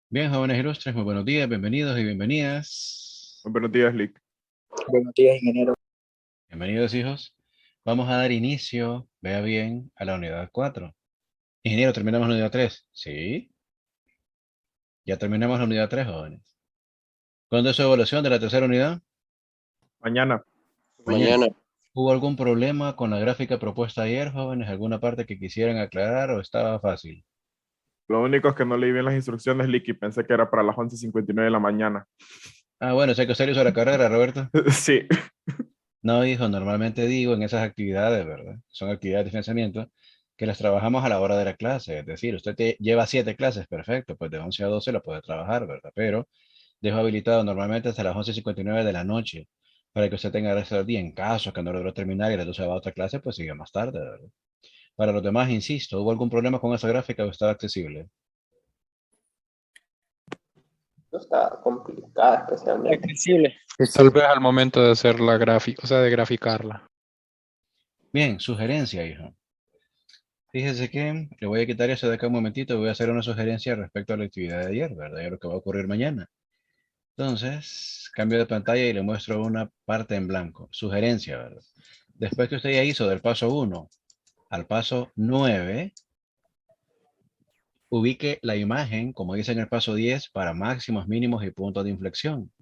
Bien, jóvenes ilustres, muy buenos días, bienvenidos y bienvenidas. Muy buenos días, Lick. Buenos días, ingeniero. Bienvenidos, hijos. Vamos a dar inicio, vea bien, a la unidad 4. Ingeniero, ¿terminamos la unidad 3? Sí, ya terminamos la unidad 3, jóvenes. ¿Cuándo es su evaluación de la tercera unidad? Mañana. Mañana. Mañana. ¿Hubo algún problema con la gráfica propuesta ayer, jóvenes? ¿Alguna parte que quisieran aclarar o estaba fácil? Lo único es que no leí bien las instrucciones, Lick, y pensé que era para las 11:59 de la mañana. Ah, bueno, sé que usted hizo la carrera, Roberto. Sí. No, hijo, normalmente digo en esas actividades, ¿verdad? Son actividades de financiamiento que las trabajamos a la hora de la clase. Es decir, lleva 7 clases, perfecto, pues de 11 a 12 lo puede trabajar, ¿verdad? Pero dejo habilitado normalmente hasta las 11:59 de la noche para que usted tenga el resto del día. En caso que no logró terminar y a las 12 va a otra clase, pues sigue más tarde, ¿verdad? Para los demás, insisto, ¿hubo algún problema con esa gráfica o estaba accesible? No está complicada especialmente. Accesible. Tal vez al momento de hacer la gráfica, o sea, de graficarla. Bien, sugerencia, hijo. Fíjese que le voy a quitar eso de acá un momentito y voy a hacer una sugerencia respecto a la actividad de ayer, ¿verdad? Y a lo que va a ocurrir mañana. Entonces, cambio de pantalla y le muestro una parte en blanco. Sugerencia, ¿verdad? Después que usted ya hizo del paso 1 al paso 9, ubique la imagen, como dice en el paso 10, para máximos, mínimos y puntos de inflexión.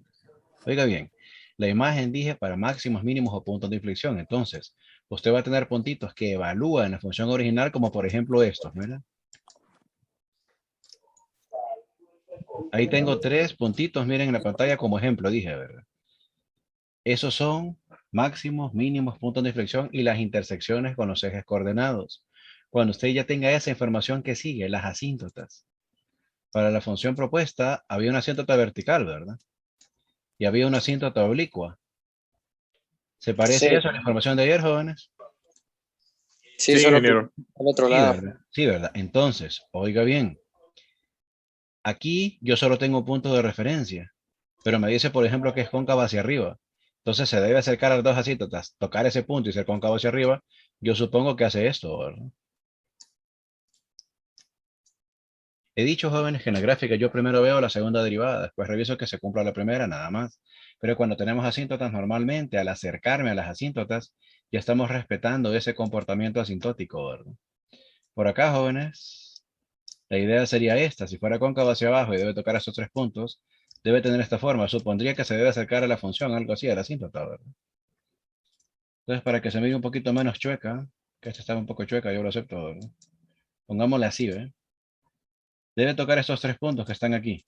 Oiga bien, la imagen dije para máximos, mínimos o puntos de inflexión. Entonces, usted va a tener puntitos que evalúan la función original, como por ejemplo estos, ¿verdad? Ahí tengo 3 puntitos, miren en la pantalla como ejemplo, dije, ¿verdad? Esos son máximos, mínimos, puntos de inflexión y las intersecciones con los ejes coordenados. Cuando usted ya tenga esa información que sigue, las asíntotas. Para la función propuesta había una asíntota vertical, ¿verdad? Y había una asíntota oblicua. ¿Se parece Sí, eso a la información de ayer, jóvenes? sí, Sí, solo que ingeniero. al otro Sí, lado. ¿verdad? Sí, ¿verdad? Entonces, oiga bien, aquí yo solo tengo puntos de referencia, pero me dice, por ejemplo, que es cóncava hacia arriba. Entonces se debe acercar a las dos asíntotas, tocar ese punto y ser cóncavo hacia arriba. Yo supongo que hace esto, ¿verdad? He dicho, jóvenes, que en la gráfica yo primero veo la segunda derivada, después reviso que se cumpla la primera, nada más. Pero cuando tenemos asíntotas, normalmente al acercarme a las asíntotas, ya estamos respetando ese comportamiento asintótico, ¿verdad? Por acá, jóvenes, la idea sería esta. Si fuera cóncavo hacia abajo y debe tocar esos 3 puntos, debe tener esta forma. Supondría que se debe acercar a la función, algo así, a la asíntota, ¿verdad? Entonces, para que se mire un poquito menos chueca, que esta estaba un poco chueca, yo lo acepto, ¿verdad? Pongámosla así, ¿ve? Debe tocar estos 3 puntos que están aquí.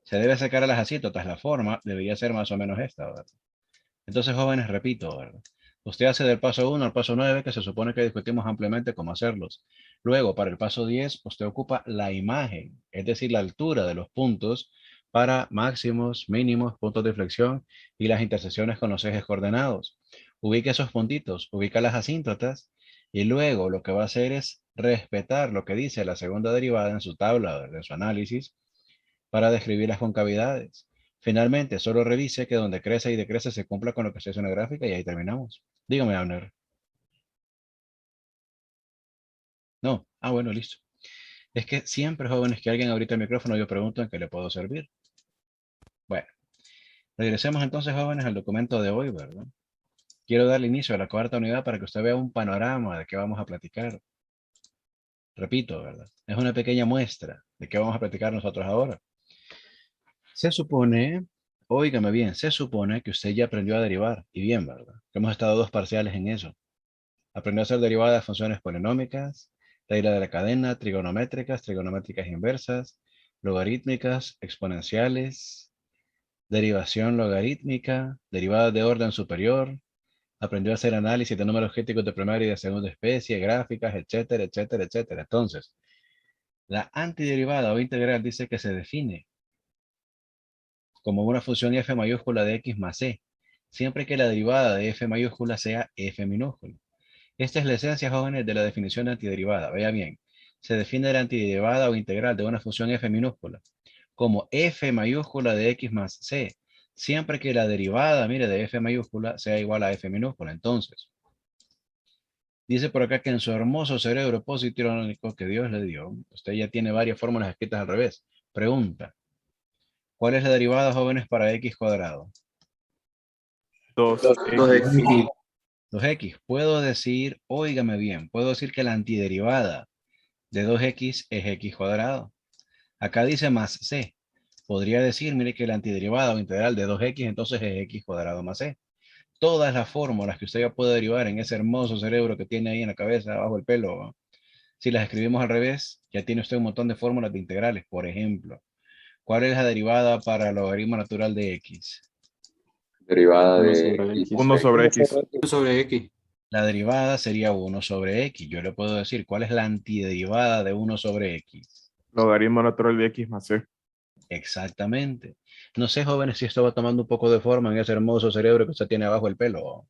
Se debe sacar a las asítotas. La forma debería ser más o menos esta, ¿verdad? Entonces, jóvenes, repito, ¿verdad? Usted hace del paso 1 al paso 9, que se supone que discutimos ampliamente cómo hacerlos. Luego, para el paso 10, usted ocupa la imagen, es decir, la altura de los puntos para máximos, mínimos, puntos de inflexión y las intersecciones con los ejes coordenados. Ubica esos puntitos, ubica las asíntotas y luego lo que va a hacer es respetar lo que dice la segunda derivada en su tabla, ¿verdad? En su análisis para describir las concavidades. Finalmente, solo revise que donde crece y decrece se cumpla con lo que se hace en la gráfica y ahí terminamos. Dígame, Abner. No. Ah, bueno, listo. Es que siempre, jóvenes, que alguien ahorita el micrófono, yo pregunto en qué le puedo servir. Bueno, regresemos entonces, jóvenes, al documento de hoy, ¿verdad? Quiero darle inicio a la cuarta unidad para que usted vea un panorama de qué vamos a platicar. Repito, ¿verdad? Es una pequeña muestra de qué vamos a platicar nosotros ahora. Se supone, óigame bien, se supone que usted ya aprendió a derivar, y bien, ¿verdad? Que hemos estado 2 parciales en eso. Aprendió a hacer derivadas de funciones polinómicas, regla de la cadena, trigonométricas, trigonométricas inversas, logarítmicas, exponenciales, derivación logarítmica, derivadas de orden superior. Aprendió a hacer análisis de números críticos de primera y de segunda especie, gráficas, etcétera, etcétera, etcétera. Entonces, la antiderivada o integral dice que se define como una función f mayúscula de x más c, siempre que la derivada de f mayúscula sea f minúscula. Esta es la esencia, jóvenes, de la definición de antiderivada. Vea bien, se define la antiderivada o integral de una función f minúscula como f mayúscula de x más c, siempre que la derivada, mire, de f mayúscula sea igual a f minúscula. Entonces, dice por acá que en su hermoso cerebro positrónico que Dios le dio, usted ya tiene varias fórmulas escritas al revés. Pregunta. ¿Cuál es la derivada, jóvenes, para x cuadrado? 2x. 2x. Puedo decir, óigame bien, puedo decir que la antiderivada de 2x es x cuadrado. Acá dice más c. Podría decir, mire, que la antiderivada o integral de 2x entonces es x cuadrado más c. Todas las fórmulas que usted ya puede derivar en ese hermoso cerebro que tiene ahí en la cabeza, abajo el pelo, ¿no? Si las escribimos al revés, ya tiene usted un montón de fórmulas de integrales. Por ejemplo, ¿cuál es la derivada para el logaritmo natural de x? Derivada 1 de sobre x. X. 1 sobre x. 1 sobre X. La derivada sería 1 sobre x. Yo le puedo decir, ¿cuál es la antiderivada de 1 sobre x? Logaritmo natural de x más c. Exactamente. No sé, jóvenes, si esto va tomando un poco de forma en ese hermoso cerebro que usted tiene abajo el pelo.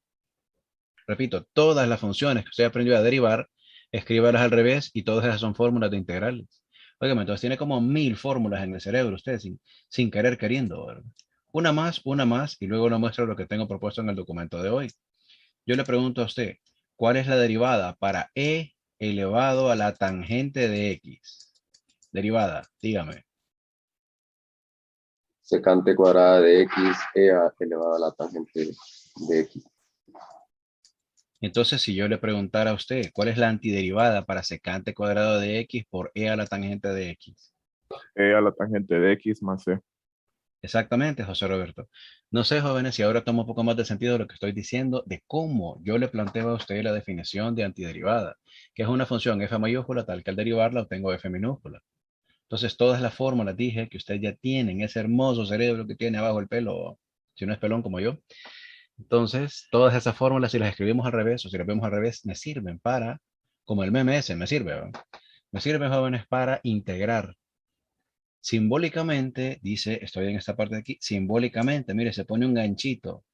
Repito, todas las funciones que usted aprendió a derivar, escríbalas al revés y todas esas son fórmulas de integrales. Oigan, entonces tiene como 1000 fórmulas en el cerebro usted sin querer queriendo, ¿verdad? Una más y luego le muestro lo que tengo propuesto en el documento de hoy. Yo le pregunto a usted, ¿cuál es la derivada para e elevado a la tangente de x? Derivada, dígame. Secante cuadrada de x elevado a la tangente de x. Entonces, si yo le preguntara a usted, ¿cuál es la antiderivada para secante cuadrado de x por e a la tangente de x? E a la tangente de x más c. Exactamente, José Roberto. No sé, jóvenes, si ahora toma un poco más de sentido lo que estoy diciendo de cómo yo le planteo a usted la definición de antiderivada, que es una función f mayúscula tal que al derivarla obtengo f minúscula. Entonces, todas las fórmulas dije que usted ya tiene en ese hermoso cerebro que tiene abajo el pelo, si no es pelón como yo. Entonces, todas esas fórmulas, si las escribimos al revés o si las vemos al revés, me sirven para, como el meme ese, me sirve, ¿verdad? Me sirven, jóvenes, para integrar. Simbólicamente, dice, estoy en esta parte de aquí, simbólicamente, mire, se pone un ganchito.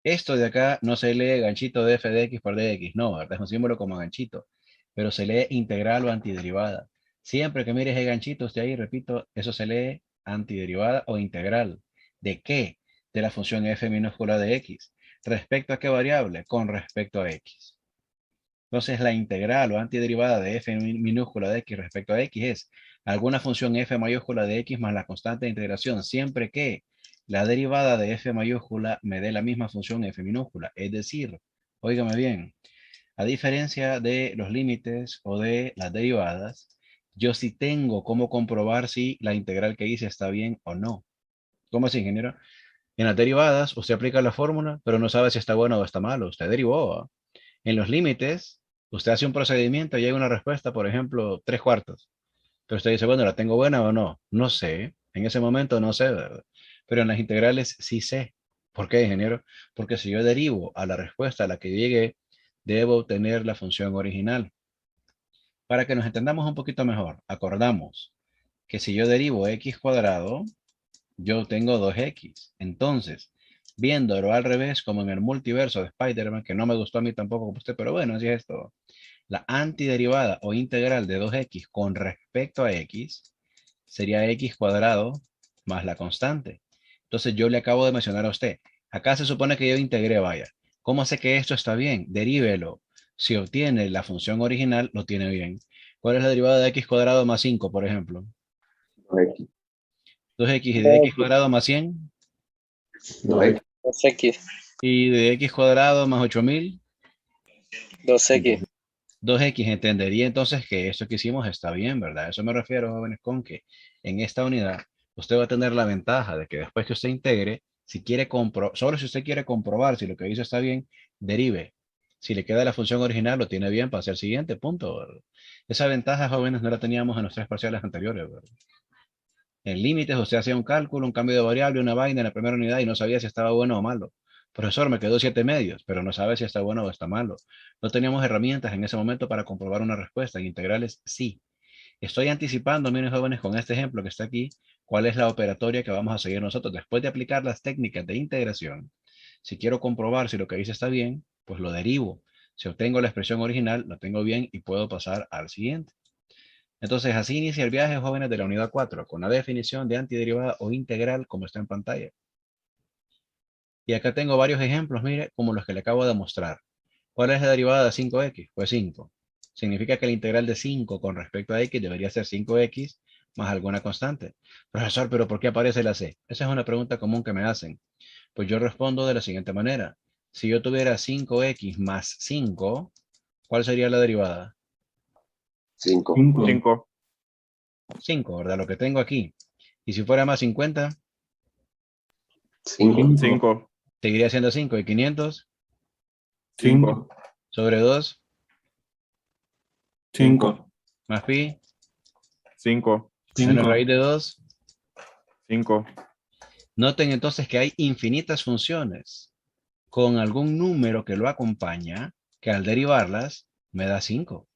Esto de acá no se lee ganchito de f de x por dx, no, ¿verdad? Es un símbolo como ganchito, pero se lee integral o antiderivada. Siempre que mire ese ganchito, usted ahí, repito, eso se lee antiderivada o integral. ¿De qué? De la función f minúscula de x. ¿Respecto a qué variable? Con respecto a x. Entonces, la integral o antiderivada de f minúscula de x respecto a x es alguna función f mayúscula de x más la constante de integración, siempre que la derivada de f mayúscula me dé la misma función f minúscula. Es decir, óigame bien, a diferencia de los límites o de las derivadas, yo sí tengo cómo comprobar si la integral que hice está bien o no. ¿Cómo es, ingeniero? En las derivadas, usted aplica la fórmula, pero no sabe si está bueno o está malo. Usted derivó, ¿va? En los límites, usted hace un procedimiento y hay una respuesta, por ejemplo, 3/4. Pero usted dice, bueno, ¿la tengo buena o no? No sé. En ese momento no sé, ¿verdad? Pero en las integrales sí sé. ¿Por qué, ingeniero? Porque si yo derivo a la respuesta a la que llegué, debo obtener la función original. Para que nos entendamos un poquito mejor, acordamos que si yo derivo x cuadrado, yo tengo 2x. Entonces, viéndolo al revés, como en el multiverso de Spider-Man, que no me gustó a mí tampoco como usted, pero bueno, así es esto. La antiderivada o integral de 2x con respecto a x sería x cuadrado más la constante. Entonces yo le acabo de mencionar a usted, acá se supone que yo integré, vaya. ¿Cómo sé que esto está bien? Derívelo. Si obtiene la función original, lo tiene bien. ¿Cuál es la derivada de x cuadrado más 5, por ejemplo? 2x. 2x y de x cuadrado más 100 2x. 2x, y de x cuadrado más 8000. 2x. 2x entendería entonces que esto que hicimos está bien, ¿verdad? Eso me refiero, jóvenes, con que en esta unidad usted va a tener la ventaja de que después que usted integre, si quiere solo si usted quiere comprobar si lo que hizo está bien, derive. Si le queda la función original, lo tiene bien para hacer el siguiente punto, ¿verdad? Esa ventaja, jóvenes, no la teníamos en los 3 parciales anteriores, ¿verdad? En límites, usted hacía un cálculo, un cambio de variable, una vaina en la primera unidad y no sabía si estaba bueno o malo. Profesor, me quedó 7 medios, pero no sabe si está bueno o está malo. No teníamos herramientas en ese momento para comprobar una respuesta. En integrales, sí. Estoy anticipando, miren jóvenes, con este ejemplo que está aquí, cuál es la operatoria que vamos a seguir nosotros. Después de aplicar las técnicas de integración, si quiero comprobar si lo que hice está bien, pues lo derivo. Si obtengo la expresión original, lo tengo bien y puedo pasar al siguiente. Entonces, así inicia el viaje, jóvenes, de la unidad 4, con la definición de antiderivada o integral, como está en pantalla. Y acá tengo varios ejemplos, mire, como los que le acabo de mostrar. ¿Cuál es la derivada de 5x? Pues 5. Significa que la integral de 5 con respecto a x debería ser 5x más alguna constante. Profesor, ¿pero por qué aparece la C? Esa es una pregunta común que me hacen. Pues yo respondo de la siguiente manera. Si yo tuviera 5x más 5, ¿cuál sería la derivada? 5. 5. 5, ¿verdad? Lo que tengo aquí. Y si fuera más 50, 5. 5. seguiría siendo 5. ¿Y 500? 5. Sobre 2, 5. más pi, 5. menos raíz de 2. 5. Noten entonces que hay infinitas funciones con algún número que lo acompaña, que al derivarlas me da 5.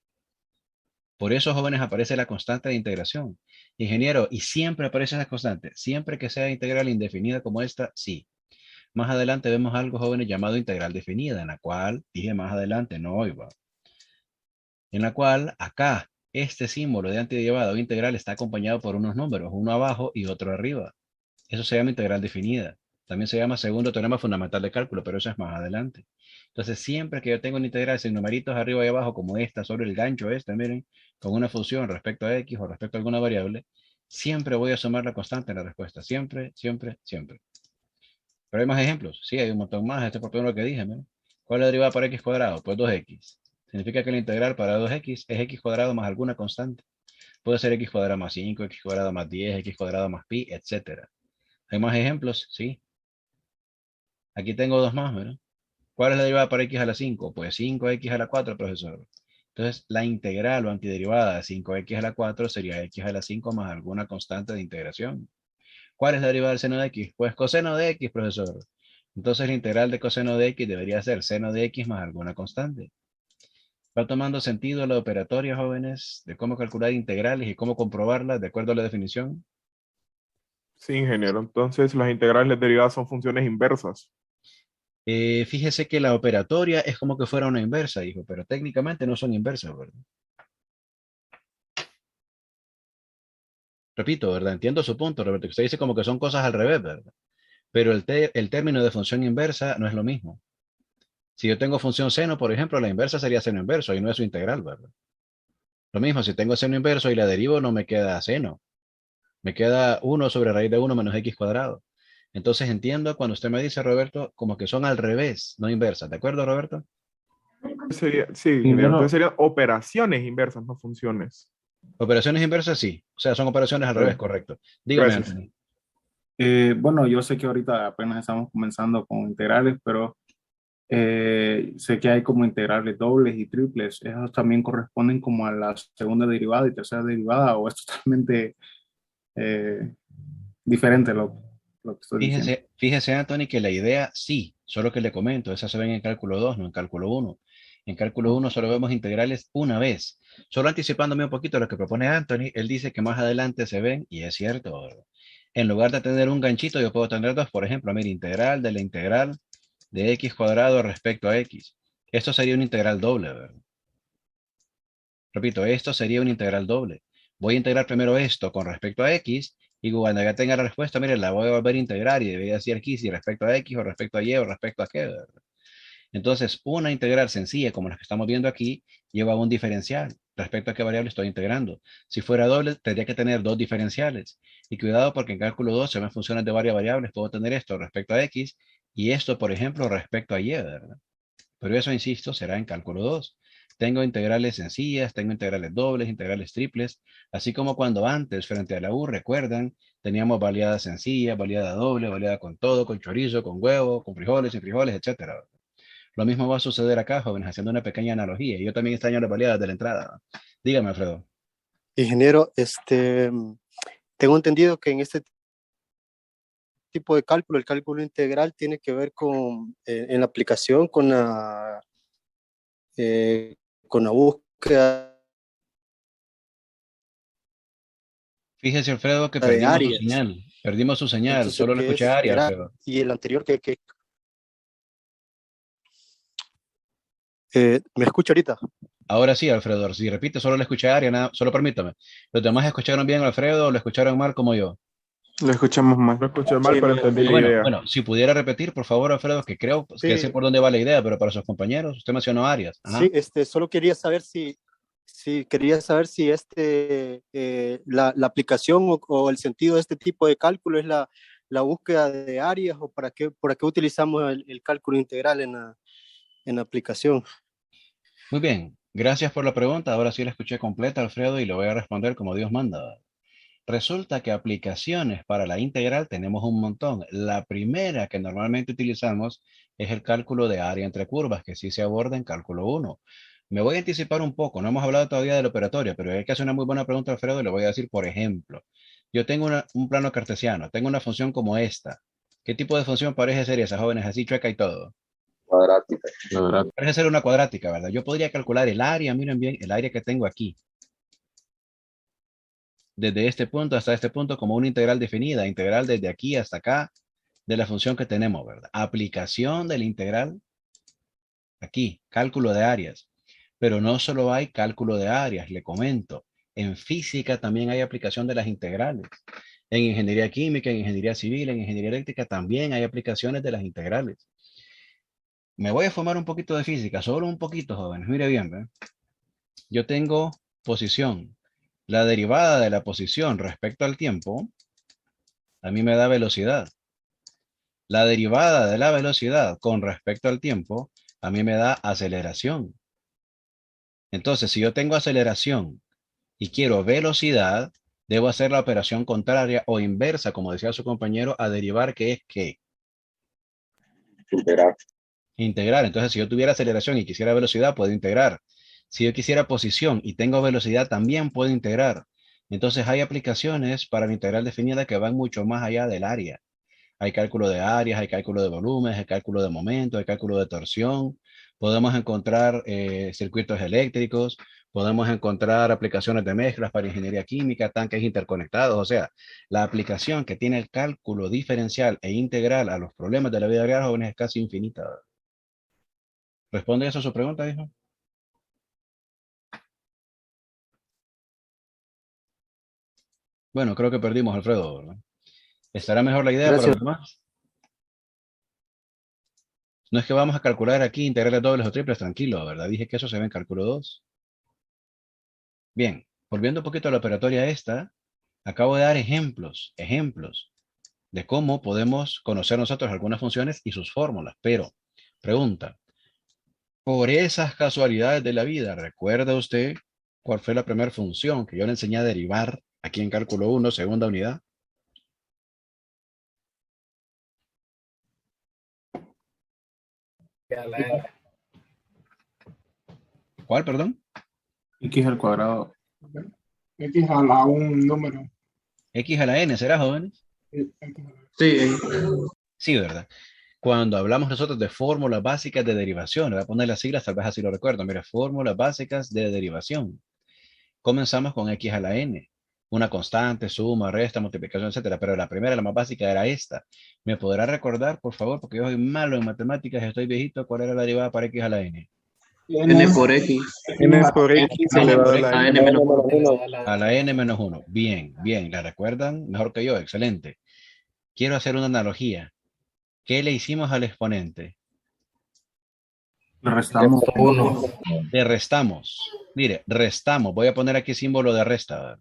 Por eso, jóvenes, aparece la constante de integración. Ingeniero, ¿y siempre aparece esa constante? Siempre que sea integral indefinida como esta, sí. Más adelante vemos algo, jóvenes, llamado integral definida, en la cual, dije más adelante, no hoy va. En la cual, acá, este símbolo de antiderivada o integral está acompañado por unos números, uno abajo y otro arriba. Eso se llama integral definida. También se llama segundo teorema fundamental de cálculo, pero eso es más adelante. Entonces, siempre que yo tengo una integral sin numeritos arriba y abajo, como esta, sobre el gancho este, miren, con una función respecto a x o respecto a alguna variable, siempre voy a sumar la constante en la respuesta. Siempre, siempre, siempre. Pero hay más ejemplos. Sí, hay un montón más. Este es por lo que dije, miren. ¿Cuál es la derivada para x cuadrado? Pues 2x. Significa que la integral para 2x es x cuadrado más alguna constante. Puede ser x cuadrado más 5, x cuadrado más 10, x cuadrado más pi, etc. ¿Hay más ejemplos? Sí. Aquí tengo dos más, ¿verdad? ¿Cuál es la derivada para x a la 5? Pues 5x a la 4, profesor. Entonces, la integral o antiderivada de 5x a la 4 sería x a la 5 más alguna constante de integración. ¿Cuál es la derivada del seno de x? Pues coseno de x, profesor. Entonces, la integral de coseno de x debería ser seno de x más alguna constante. ¿Va tomando sentido la operatoria, jóvenes, de cómo calcular integrales y cómo comprobarlas de acuerdo a la definición? Sí, ingeniero. Entonces, las integrales derivadas son funciones inversas. Fíjese que la operatoria es como que fuera una inversa, hijo, pero técnicamente no son inversas, ¿verdad? Repito, ¿verdad? Entiendo su punto, Roberto, que usted dice como que son cosas al revés, ¿verdad? Pero el término de función inversa no es lo mismo. Si yo tengo función seno, por ejemplo, la inversa sería seno inverso y no es su integral, ¿verdad? Lo mismo, si tengo seno inverso y la derivo, no me queda seno. Me queda 1 sobre raíz de 1 menos x cuadrado. Entonces entiendo cuando usted me dice, Roberto, como que son al revés, no inversas. ¿De acuerdo, Roberto? Sí, ingeniero. Entonces serían operaciones inversas, no funciones. Operaciones inversas, sí. O sea, son operaciones al revés, correcto. Dígame, Gracias. Anthony. Bueno, yo sé que ahorita apenas estamos comenzando con integrales, pero sé que hay como integrales dobles y triples. ¿Esos también corresponden como a la segunda derivada y tercera derivada o es totalmente eh, diferente lo que estoy diciendo? Fíjese, Anthony, que la idea sí, solo que le comento, esas se ven en cálculo 2, no en cálculo 1. En cálculo 1 solo vemos integrales una vez. Solo anticipándome un poquito a lo que propone Anthony, él dice que más adelante se ven, y es cierto, ¿verdad? En lugar de tener un ganchito, yo puedo tener dos, por ejemplo, mira, integral de la integral de x cuadrado respecto a x. Esto sería un integral doble, ¿verdad? Repito, esto sería un integral doble. Voy a integrar primero esto con respecto a x, y cuando ya tenga la respuesta, mire, la voy a volver a integrar y debería decir aquí si respecto a x o respecto a y o respecto a qué, ¿verdad? Entonces, una integral sencilla, como la que estamos viendo aquí, lleva un diferencial. Respecto a qué variable estoy integrando. Si fuera doble, tendría que tener dos diferenciales. Y cuidado porque en cálculo 2 se ven funciones de varias variables. Puedo tener esto respecto a x y esto, por ejemplo, respecto a y, ¿verdad? Pero eso, insisto, será en cálculo 2. Tengo integrales sencillas, tengo integrales dobles, integrales triples, así como cuando antes, frente a la U, recuerdan, teníamos baleada sencilla, baleada doble, baleada con todo, con chorizo, con huevo, con frijoles, sin frijoles, etcétera. Lo mismo va a suceder acá, jóvenes, haciendo una pequeña analogía. Yo también extraño las baleadas de la entrada. Dígame, Alfredo. Ingeniero, tengo entendido que en este tipo de cálculo, el cálculo integral tiene que ver con, en la aplicación con la búsqueda Fíjese, Alfredo, que de perdimos su áreas. señal. Perdimos su señal. Entonces, Solo lo ¿qué escuché es a Ari, integral? Alfredo. Y el anterior ¿me escucha ahorita? Ahora sí, Alfredo. Si repite, solo le escuché a Ari, nada, solo permítame. ¿Los demás escucharon bien, Alfredo, o lo escucharon mal como yo? Lo escuchamos Lo mal. escuché mal, Sí, pero entendí la Bueno, idea. bueno, si pudiera repetir, por favor, Alfredo, que creo que sé Sí, por dónde va la idea, pero para sus compañeros, usted mencionó áreas. Ajá. sí, solo quería saber si Sí, quería saber si la aplicación o el sentido de este tipo de cálculo es la búsqueda de áreas o para qué utilizamos el cálculo integral en la aplicación. Muy bien, gracias por la pregunta. Ahora sí la escuché completa, Alfredo, y lo voy a responder como Dios manda. Resulta que aplicaciones para la integral tenemos un montón. La primera que normalmente utilizamos es el cálculo de área entre curvas, que sí se aborda en cálculo 1. Me voy a anticipar un poco, no hemos hablado todavía del operatorio, pero hay que hacer una muy buena pregunta, Alfredo, y le voy a decir, por ejemplo, yo tengo un plano cartesiano, tengo una función como esta. ¿Qué tipo de función parece ser esa, jóvenes? Así chueca y todo. Cuadrática. Parece ser una cuadrática, ¿verdad? Yo podría calcular el área, miren bien, el área que tengo aquí. Desde este punto hasta este punto como una integral definida, integral desde aquí hasta acá de la función que tenemos, ¿verdad? Aplicación de la integral aquí, cálculo de áreas. Pero no solo hay cálculo de áreas, le comento. En física también hay aplicación de las integrales. En ingeniería química, en ingeniería civil, en ingeniería eléctrica también hay aplicaciones de las integrales. Me voy a formar un poquito de física, solo un poquito, jóvenes. Mire bien, ¿verdad? Yo tengo posición. La derivada de la posición respecto al tiempo a mí me da velocidad. La derivada de la velocidad con respecto al tiempo a mí me da aceleración. Entonces, si yo tengo aceleración y quiero velocidad, debo hacer la operación contraria o inversa, como decía su compañero, a derivar, que es que Integrar. integrar. Entonces, si yo tuviera aceleración y quisiera velocidad, puedo integrar. Si yo quisiera posición y tengo velocidad, también puedo integrar. Entonces, hay aplicaciones para la integral definida que van mucho más allá del área. Hay cálculo de áreas, hay cálculo de volúmenes, hay cálculo de momento, hay cálculo de torsión. Podemos encontrar circuitos eléctricos, podemos encontrar aplicaciones de mezclas para ingeniería química, tanques interconectados. O sea, la aplicación que tiene el cálculo diferencial e integral a los problemas de la vida real, jóvenes, es casi infinita. ¿Responde eso a su pregunta, hijo? Bueno, creo que perdimos, Alfredo, ¿verdad? ¿Estará mejor la idea para Gracias. los demás? No es que vamos a calcular aquí integrales dobles o triples, tranquilo, ¿verdad? Dije que eso se ve en cálculo 2. Bien, volviendo un poquito a la operatoria esta, acabo de dar ejemplos de cómo podemos conocer nosotros algunas funciones y sus fórmulas. Pero, pregunta, por esas casualidades de la vida, ¿recuerda usted cuál fue la primera función que yo le enseñé a derivar aquí en cálculo 1, segunda unidad? ¿Cuál, perdón? X al cuadrado. X a la un número. X a la n, ¿será, jóvenes? Sí, Sí, ¿verdad? Cuando hablamos nosotros de fórmulas básicas de derivación, le voy a poner las siglas, tal vez así lo recuerdo. Mira, fórmulas básicas de derivación. Comenzamos con X a la n. Una constante, suma, resta, multiplicación, etcétera. Pero la primera, la más básica, era esta. ¿Me podrá recordar, por favor? Porque yo soy malo en matemáticas, estoy viejito. ¿Cuál era la derivada para X a la n? N por X. N por X elevado a la N menos 1. A la n menos 1. Bien, bien. ¿La recuerdan? Mejor que yo. Excelente. Quiero hacer una analogía. ¿Qué le hicimos al exponente? Le restamos 1. Le restamos. Mire, restamos. Voy a poner aquí símbolo de resta, ¿verdad?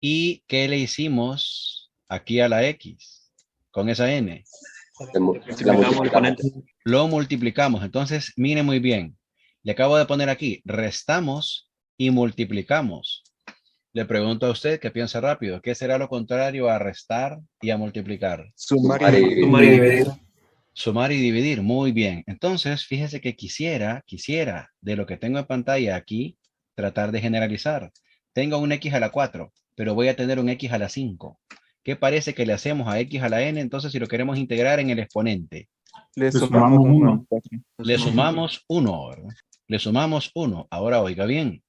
¿Y qué le hicimos aquí a la X con esa N? Lo multiplicamos. Entonces, mire muy bien. Le acabo de poner aquí, restamos y multiplicamos. Le pregunto a usted que piensa rápido. ¿Qué será lo contrario a restar y a multiplicar? Sumar y dividir. Sumar y dividir. Muy bien. Entonces, fíjese que quisiera, de lo que tengo en pantalla aquí, tratar de generalizar. Tengo un X a la 4, pero voy a tener un X a la 5. ¿Qué parece que le hacemos a X a la N? Entonces, si lo queremos integrar en el exponente. Le sumamos 1. Le sumamos 1, ¿verdad? Le sumamos 1. Ahora, oiga bien.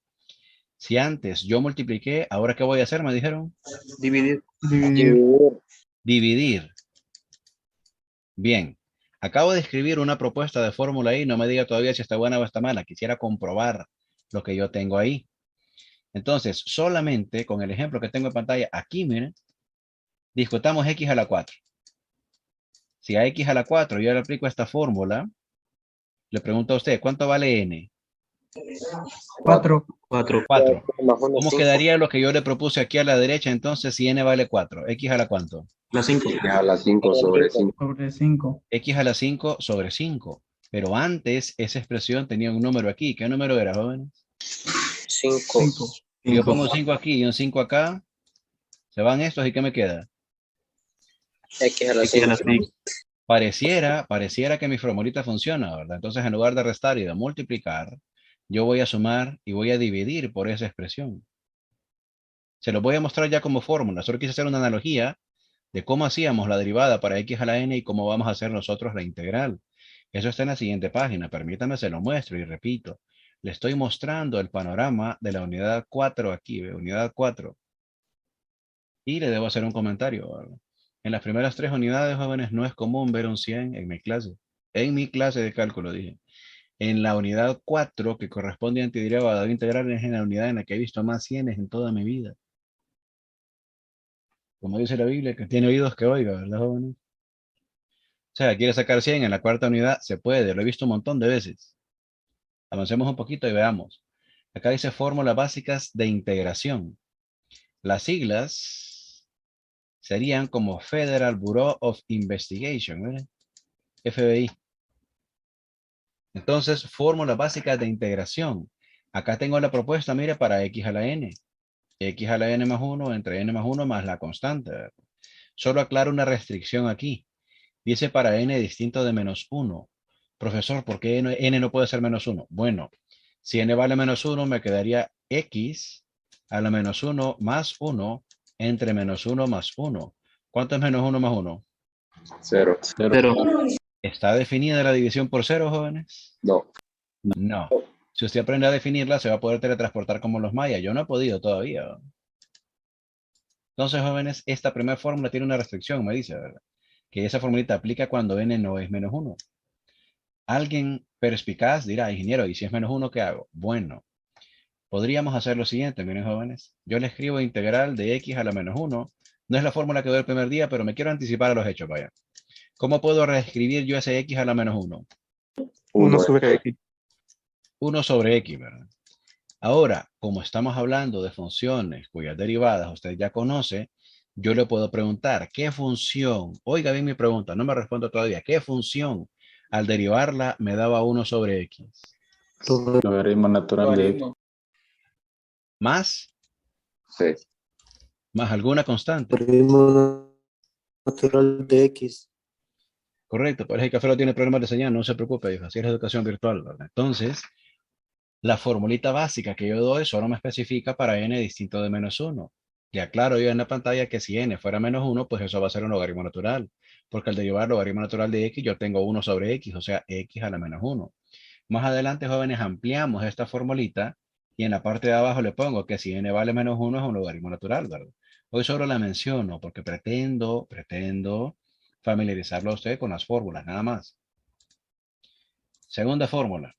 Si antes yo multipliqué, ¿ahora qué voy a hacer? Me dijeron. Dividir. Dividir. Bien. Acabo de escribir una propuesta de fórmula ahí. No me diga todavía si está buena o está mala. Quisiera comprobar lo que yo tengo ahí. Entonces, solamente con el ejemplo que tengo en pantalla, aquí, miren, discutamos X a la 4. Si a X a la 4 yo le aplico esta fórmula, le pregunto a usted, ¿cuánto vale N? 4. 4. Más uno, ¿Cómo 5. quedaría lo que yo le propuse aquí a la derecha entonces si n vale 4? ¿X a la cuánto? La 5. X a la 5 sobre 5. Sobre 5. X a la 5 sobre 5. Pero antes esa expresión tenía un número aquí. ¿Qué número era, jóvenes? 5. 5. Si yo pongo un 5 aquí y un 5 acá, se van estos y ¿qué me queda? X a la 5. Pareciera que mi formulita funciona, ¿verdad? Entonces, en lugar de restar y de multiplicar, yo voy a sumar y voy a dividir por esa expresión. Se lo voy a mostrar ya como fórmula. Solo quise hacer una analogía de cómo hacíamos la derivada para x a la n y cómo vamos a hacer nosotros la integral. Eso está en la siguiente página. Permítame, se lo muestro y repito. Le estoy mostrando el panorama de la unidad 4 aquí, ¿ve? Unidad 4. Y le debo hacer un comentario, ¿verdad? En las primeras 3 unidades, jóvenes, no es común ver un 100 en mi clase. En mi clase de cálculo, dije. En la unidad 4, que corresponde a antiderivada integral, es en la unidad en la que he visto más 100 en toda mi vida. Como dice la Biblia, que tiene oídos que oiga, ¿verdad, jóvenes? O sea, quiere sacar 100 en la cuarta unidad, se puede, lo he visto un montón de veces. Avancemos un poquito y veamos. Acá dice fórmulas básicas de integración. Las siglas serían como Federal Bureau of Investigation, ¿verdad? FBI. Entonces, fórmulas básicas de integración. Acá tengo la propuesta, mire, para x a la n. X a la n más 1 entre n más 1 más la constante, ¿verdad? Solo aclaro una restricción aquí. Dice para n distinto de menos 1. Profesor, ¿por qué n no puede ser menos 1? Bueno, si n vale menos 1, me quedaría x a la menos 1 más 1 entre menos 1 más 1. ¿Cuánto es menos 1 más 1? 0. ¿Está definida la división por 0, jóvenes? No. No. Si usted aprende a definirla, se va a poder teletransportar como los mayas. Yo no he podido todavía. Entonces, jóvenes, esta primera fórmula tiene una restricción, me dice, ¿verdad? Que esa formulita aplica cuando n no es menos 1. Alguien perspicaz dirá, ingeniero, ¿y si es menos 1, qué hago? Bueno, podríamos hacer lo siguiente, miren, jóvenes. Yo le escribo integral de x a la menos 1. No es la fórmula que doy el primer día, pero me quiero anticipar a los hechos, vaya. ¿Cómo puedo reescribir yo ese x a la menos 1? 1 sobre X. 1 sobre x, ¿verdad? Ahora, como estamos hablando de funciones cuyas derivadas usted ya conoce, yo le puedo preguntar, ¿qué función? Oiga bien mi pregunta, no me respondo todavía. ¿Qué función al derivarla me daba 1 sobre x? Logaritmo natural de X. ¿Más? Sí. ¿Más alguna constante? Logaritmo natural de X. Correcto, parece que Café no tiene problemas de señal, no se preocupe, hijo, así es la educación virtual, ¿verdad? Entonces, la formulita básica que yo doy solo me especifica para n distinto de menos 1. Y aclaro yo en la pantalla que si n fuera menos 1, pues eso va a ser un logaritmo natural. Porque al derivar logaritmo natural de x, yo tengo 1 sobre x, o sea, x a la menos 1. Más adelante, jóvenes, ampliamos esta formulita y en la parte de abajo le pongo que si n vale menos 1 es un logaritmo natural, ¿verdad? Hoy solo la menciono porque pretendo familiarizarlo a usted con las fórmulas, nada más. Segunda fórmula.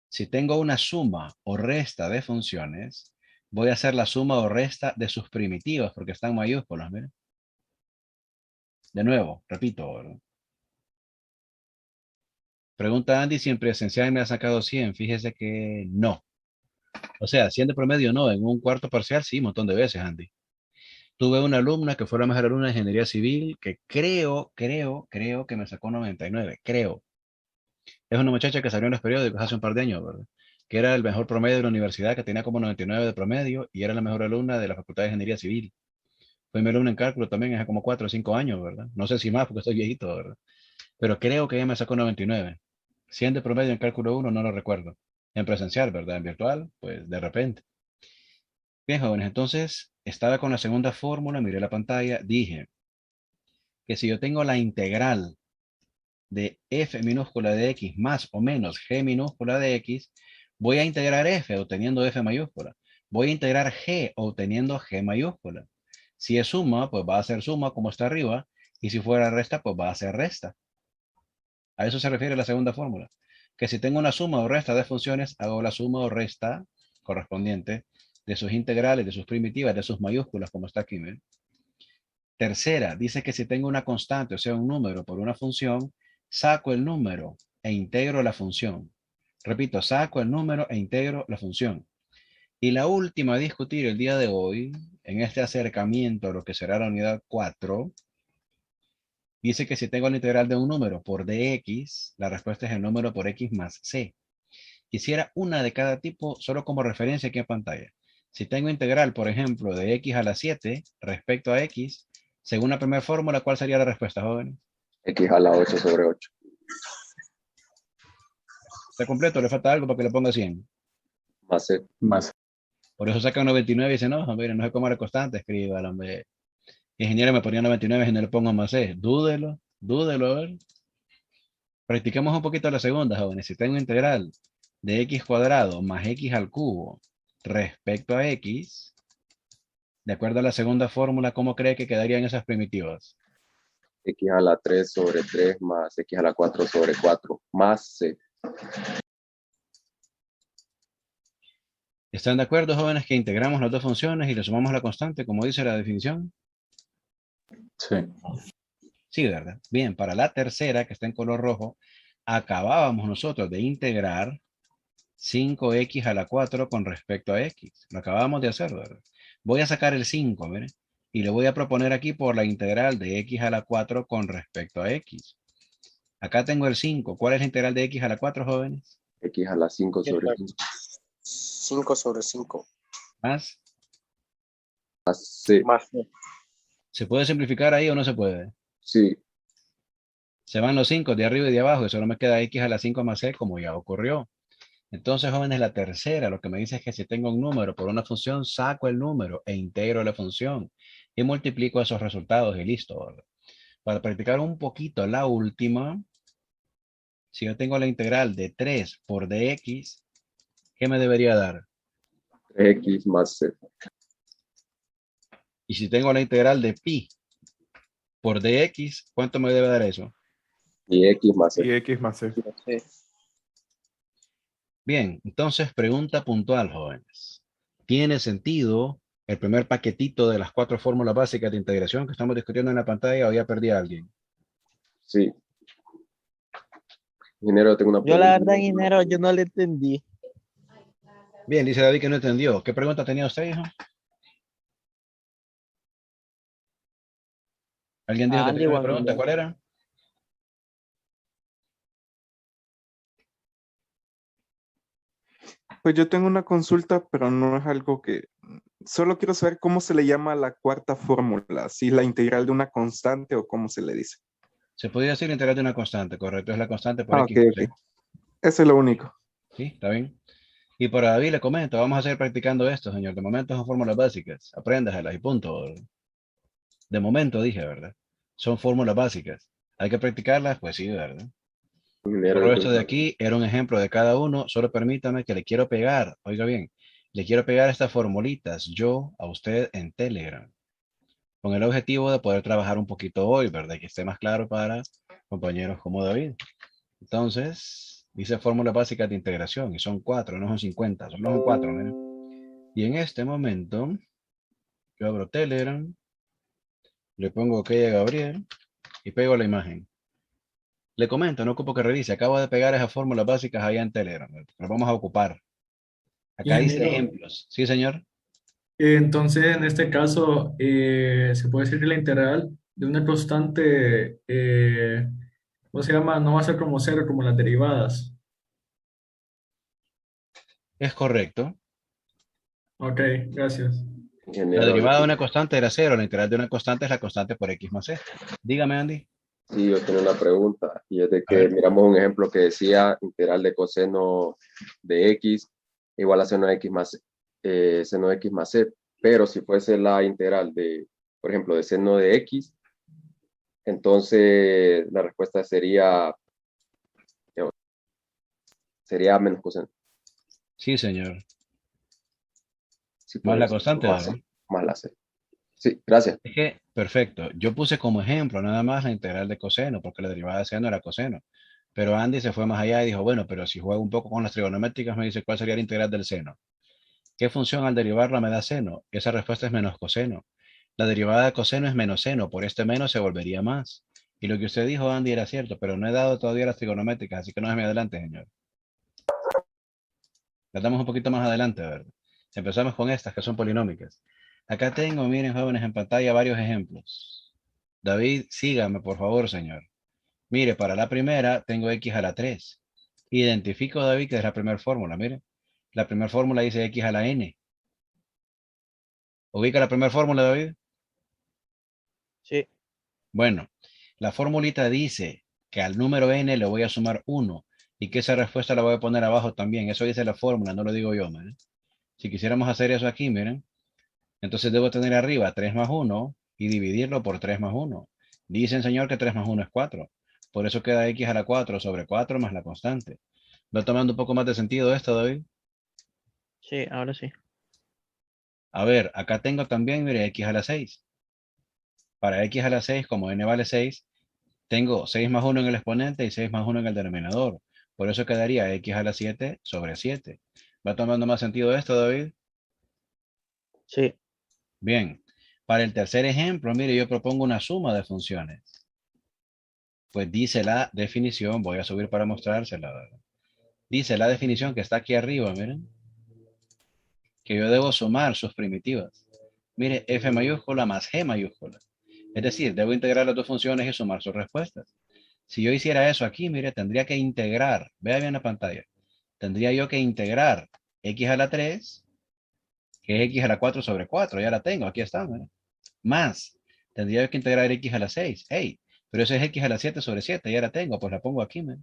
Si tengo una suma o resta de funciones, voy a hacer la suma o resta de sus primitivas porque están mayúsculas, miren. De nuevo, repito, ¿verdad? Pregunta Andy si en presencial me ha sacado 100. Fíjese que no. O sea, 100 de promedio no. En un cuarto parcial sí, un montón de veces, Andy. Tuve una alumna que fue la mejor alumna de ingeniería civil que creo que me sacó 99. Creo. Es una muchacha que salió en los periódicos hace un par de años, ¿verdad? Que era el mejor promedio de la universidad, que tenía como 99 de promedio y era la mejor alumna de la Facultad de Ingeniería Civil. Fue mi alumna en cálculo también hace como 4 o 5 años, ¿verdad? No sé si más porque estoy viejito, ¿verdad? Pero creo que ella me sacó 99. 100 de promedio en cálculo 1, no lo recuerdo. En presencial, ¿verdad? En virtual, pues de repente. Bien, jóvenes, entonces estaba con la segunda fórmula, miré la pantalla, dije que si yo tengo la integral de f minúscula de x más o menos g minúscula de x, voy a integrar f obteniendo f mayúscula. Voy a integrar g obteniendo g mayúscula. Si es suma, pues va a ser suma como está arriba. Y si fuera resta, pues va a ser resta. A eso se refiere la segunda fórmula. Que si tengo una suma o resta de funciones, hago la suma o resta correspondiente de sus integrales, de sus primitivas, de sus mayúsculas, como está aquí. ¿Ven? Tercera, dice que si tengo una constante, o sea, un número por una función, saco el número e integro la función. Repito, saco el número e integro la función. Y la última a discutir el día de hoy, en este acercamiento a lo que será la unidad 4, dice que si tengo la integral de un número por dx, la respuesta es el número por x más c. Quisiera una de cada tipo solo como referencia aquí en pantalla. Si tengo integral, por ejemplo, de x a la 7 respecto a x, según la primera fórmula, ¿cuál sería la respuesta, jóvenes? X a la 8 sobre 8. ¿Está completo? ¿Le falta algo para que le ponga 100? Más C. Más. Por eso saca un 99 y dice, no, mire, no sé cómo era constante, escriba, hombre. Ingeniero me ponía 99 y no le pongo más C. Dúdelo, dúdelo, a ver. Practiquemos un poquito la segunda, jóvenes. Si tengo integral de x cuadrado más x al cubo respecto a x, de acuerdo a la segunda fórmula, ¿cómo cree que quedarían esas primitivas? X a la 3 sobre 3 más X a la 4 sobre 4 más C. ¿Están de acuerdo, jóvenes, que integramos las dos funciones y le sumamos la constante, como dice la definición? Sí. Sí, ¿verdad? Bien, para la tercera, que está en color rojo, acabábamos nosotros de integrar 5x a la 4 con respecto a x. Lo acabamos de hacer, ¿verdad? Voy a sacar el 5, miren, y le voy a proponer aquí por la integral de x a la 4 con respecto a x. Acá tengo el 5. ¿Cuál es la integral de x a la 4, jóvenes? X a la 5 sobre 5. 5 sobre 5. Más. Más C. Más ¿Se puede simplificar ahí o no se puede? Sí. Se van los 5 de arriba y de abajo y solo me queda x a la 5 más c, como ya ocurrió. Entonces, jóvenes, la tercera lo que me dice es que si tengo un número por una función, saco el número e integro la función y multiplico esos resultados y listo, ¿verdad? Para practicar un poquito la última, si yo tengo la integral de 3 por dx, ¿qué me debería dar? 3X más C. Y si tengo la integral de pi por dx, ¿cuánto me debe dar eso? Y X más C. Y X más C. C. Bien, entonces pregunta puntual, jóvenes. ¿Tiene sentido el primer paquetito de las 4 fórmulas básicas de integración que estamos discutiendo en la pantalla o ya perdí a alguien? Sí. Ingeniero, tengo una Yo la pregunta. verdad, ingeniero, yo no le entendí. Bien, dice David que no entendió. ¿Qué pregunta tenía usted, hijo? ¿Alguien dijo que Andy, tenía una Juan pregunta? Miguel. ¿Cuál era? Pues yo tengo una consulta, pero no es algo que... Solo quiero saber cómo se le llama a la cuarta fórmula, si es la integral de una constante o cómo se le dice. Se podría decir integral de una constante, correcto. Es la constante por Ah, x. ok, ok. Eso es lo único. Sí, está bien. Y por David le comento, vamos a seguir practicando esto, señor. De momento son fórmulas básicas. Apréndaselas y punto. De momento dije, ¿verdad? Son fórmulas básicas. Hay que practicarlas, pues sí, ¿verdad? Ingeniero, Todo esto de aquí era un ejemplo de cada uno. Solo permítame que le quiero pegar, oiga bien, le quiero pegar estas formulitas yo a usted en Telegram, con el objetivo de poder trabajar un poquito hoy, ¿verdad? Que esté más claro para compañeros como David. Entonces, dice fórmula básica de integración y son 4, no son 50, solo son 4, miren. Y en este momento, yo abro Telegram, le pongo OK a Gabriel y pego la imagen. Le comento, no ocupo que revise, acabo de pegar esas fórmulas básicas allá en Telegram. Las vamos a ocupar. Acá dice Ingeniero, ejemplos. Sí, señor. entonces, en este caso, se puede decir que la integral de una constante, ¿cómo se llama? No va a ser como cero como las derivadas. Es correcto. Ok, gracias. La ingeniero, derivada de una constante era 0. La integral de una constante es la constante por x más c. Dígame, Andy. sí, yo tengo una pregunta. Y es de A que ver. miramos un ejemplo que decía integral de coseno de X igual a seno de X más C. Pero si fuese la integral de, por ejemplo, de seno de X, entonces la respuesta sería menos coseno. Sí, señor. Sí, Más por la eso, constante, más ¿verdad? C, más la C. Sí, gracias. Es que, perfecto. Yo puse como ejemplo nada más la integral de coseno, porque la derivada de seno era coseno. Pero Andy se fue más allá y dijo, bueno, pero si juego un poco con las trigonométricas, me dice cuál sería la integral del seno. ¿Qué función al derivarla me da seno? Esa respuesta es menos coseno. La derivada de coseno es menos seno, por este menos se volvería más. Y lo que usted dijo, Andy, era cierto, pero no he dado todavía las trigonométricas, así que no se me adelante, señor. Las damos un poquito más adelante, ¿verdad? Empezamos con estas que son polinómicas. Acá tengo, miren, jóvenes, en pantalla varios ejemplos. David, sígame, por favor, señor. Mire, para la primera tengo x a la 3. Identifico, David, que es la primera fórmula. Mire, la primera fórmula dice x a la n. ¿Ubica la primera fórmula, David? Sí. Bueno, la formulita dice que al número n le voy a sumar 1 y que esa respuesta la voy a poner abajo también. Eso dice la fórmula, no lo digo yo, miren. Si quisiéramos hacer eso aquí, miren, entonces debo tener arriba 3 más 1 y dividirlo por 3 más 1. Dicen, señor, que 3 más 1 es 4. Por eso queda x a la 4 sobre 4 más la constante. ¿Va tomando un poco más de sentido esto, David? Sí, ahora sí. A ver, acá tengo también, mire, x a la 6. Para x a la 6, como n vale 6, tengo 6 más 1 en el exponente y 6 más 1 en el denominador. Por eso quedaría x a la 7 sobre 7. ¿Va tomando más sentido esto, David? Sí. Bien. Para el tercer ejemplo, mire, yo propongo una suma de funciones. Pues dice la definición, voy a subir para mostrársela, ¿verdad? Dice la definición que está aquí arriba, miren, que yo debo sumar sus primitivas. Mire, f mayúscula más g mayúscula. Es decir, debo integrar las dos funciones y sumar sus respuestas. Si yo hiciera eso aquí, mire, tendría que integrar, vea bien la pantalla, tendría yo que integrar x a la 3, que es x a la 4 sobre 4, ya la tengo, aquí está, mire. Más, tendría yo que integrar x a la 6, hey, pero eso es x a la 7 sobre 7, ya la tengo, pues la pongo aquí, mire.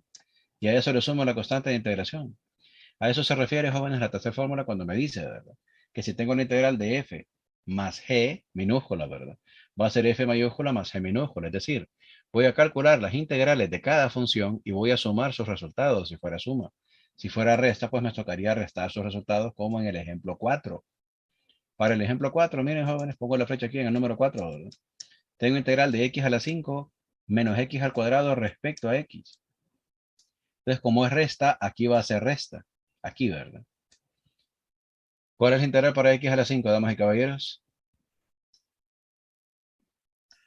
Y a eso le sumo la constante de integración. A eso se refiere, jóvenes, la tercera fórmula cuando me dice, ¿verdad? Que si tengo la integral de f más g minúscula, ¿verdad? Va a ser f mayúscula más g minúscula. Es decir, voy a calcular las integrales de cada función y voy a sumar sus resultados si fuera suma. Si fuera resta, pues me tocaría restar sus resultados como en el ejemplo 4. Para el ejemplo 4, miren, jóvenes, pongo la flecha aquí en el número 4, ¿verdad? Tengo integral de x a la 5 menos x al cuadrado respecto a x. Entonces, como es resta, aquí va a ser resta. Aquí, ¿verdad? ¿Cuál es el integral para x a la 5, damas y caballeros?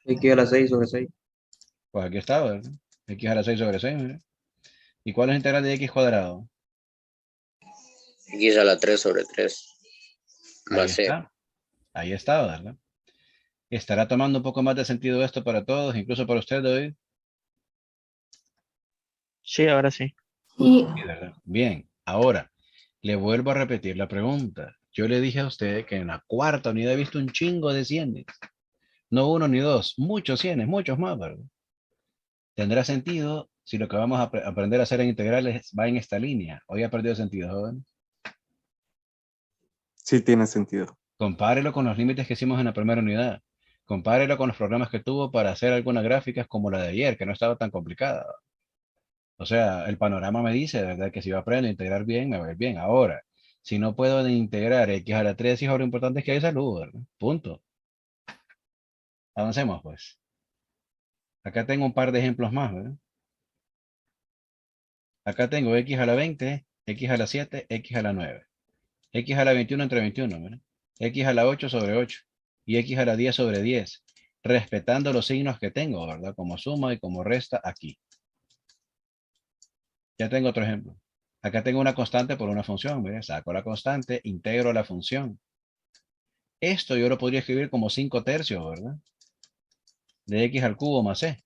X a la 6 sobre 6. Pues aquí está, ¿verdad? X a la 6 sobre 6, mira. ¿Y cuál es el integral de x cuadrado? X a la 3 sobre 3. Ahí Más C. está. Ahí está, ¿verdad? ¿Estará tomando un poco más de sentido esto para todos, incluso para usted, David? Sí, ahora sí. Sí, ¿verdad? Bien, ahora, le vuelvo a repetir la pregunta. Yo le dije a usted que en la cuarta unidad he visto un chingo de cienes. No uno ni dos, muchos cienes, muchos más, ¿verdad? ¿Tendrá sentido si lo que vamos a aprender a hacer en integrales va en esta línea? ¿Hoy ha perdido sentido, joven? Sí tiene sentido. Compárelo con los límites que hicimos en la primera unidad. Compárelo con los programas que tuvo para hacer algunas gráficas como la de ayer, que no estaba tan complicada. O sea, el panorama me dice, ¿verdad? Que si yo aprendo a integrar bien, me va a ir bien. Ahora, si no puedo integrar x a la 3, hijo, lo importante es que hay salud, ¿verdad? Punto. Avancemos, pues. Acá tengo un par de ejemplos más, ¿verdad? Acá tengo x a la 20, x a la 7, x a la 9. X a la 21 entre 21, ¿verdad? X a la 8 sobre 8 y X a la 10 sobre 10, respetando los signos que tengo, ¿verdad? Como suma y como resta aquí. Ya tengo otro ejemplo. Acá tengo una constante por una función, ¿verdad? Saco la constante, integro la función. Esto yo lo podría escribir como 5 tercios, ¿verdad? De X al cubo más C.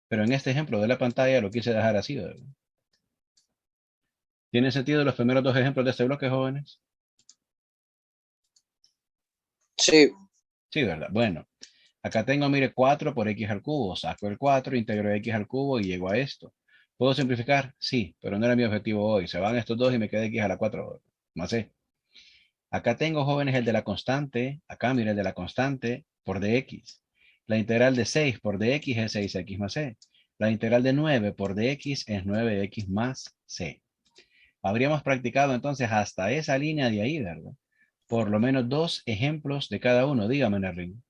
Pero en este ejemplo de la pantalla lo quise dejar así, ¿verdad? ¿Tienen sentido los primeros dos ejemplos de este bloque, jóvenes? Sí. Sí, ¿verdad? Bueno, acá tengo, mire, 4 por x al cubo. Saco el 4, integro x al cubo y llego a esto. ¿Puedo simplificar? Sí, pero no era mi objetivo hoy. Se van estos dos y me queda x a la 4 más c. Acá tengo, jóvenes, el de la constante. Acá, mire, el de la constante por dx. La integral de 6 por dx es 6x más c. La integral de 9 por dx es 9x más c. Habríamos practicado entonces hasta esa línea de ahí, ¿verdad? Por lo menos 2 ejemplos de cada uno. Dígame, Nerlin.